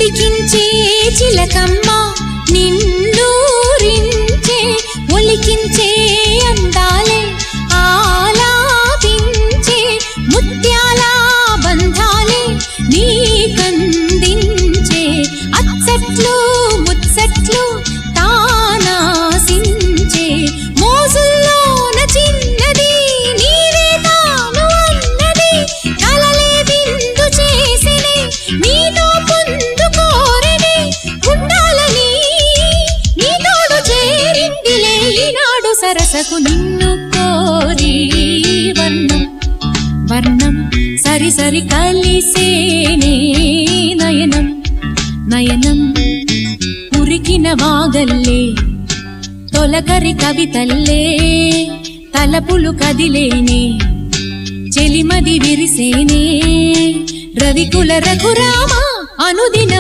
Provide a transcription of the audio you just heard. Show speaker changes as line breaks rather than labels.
పలికించే చిలకమ్మ నిన్నూరించే ఒలికించే అందాలే ఆలాపించే ముత్యాల బంధాలే నీకందించే అచ్చట్లు ముచ్చట్లు తానాసించే మోజుల్లోన చిన్నది నీవే తాను అన్నది కలలే విందు చేసినే నీతో పొందుకోరనే ఉండాలని నీ తోడు చేరిందిలే ఈనాడు సరసకు నిన్ను కోరి వర్ణం వర్ణం సరి సరి కలిసేనే నయనం నయనం ఉరికిన వాగల్లే తొలకరి కవితల్లే తలపులు కదిలేనే చెలిమది విరిసేనే రవికుల రఘురామ అనుదిన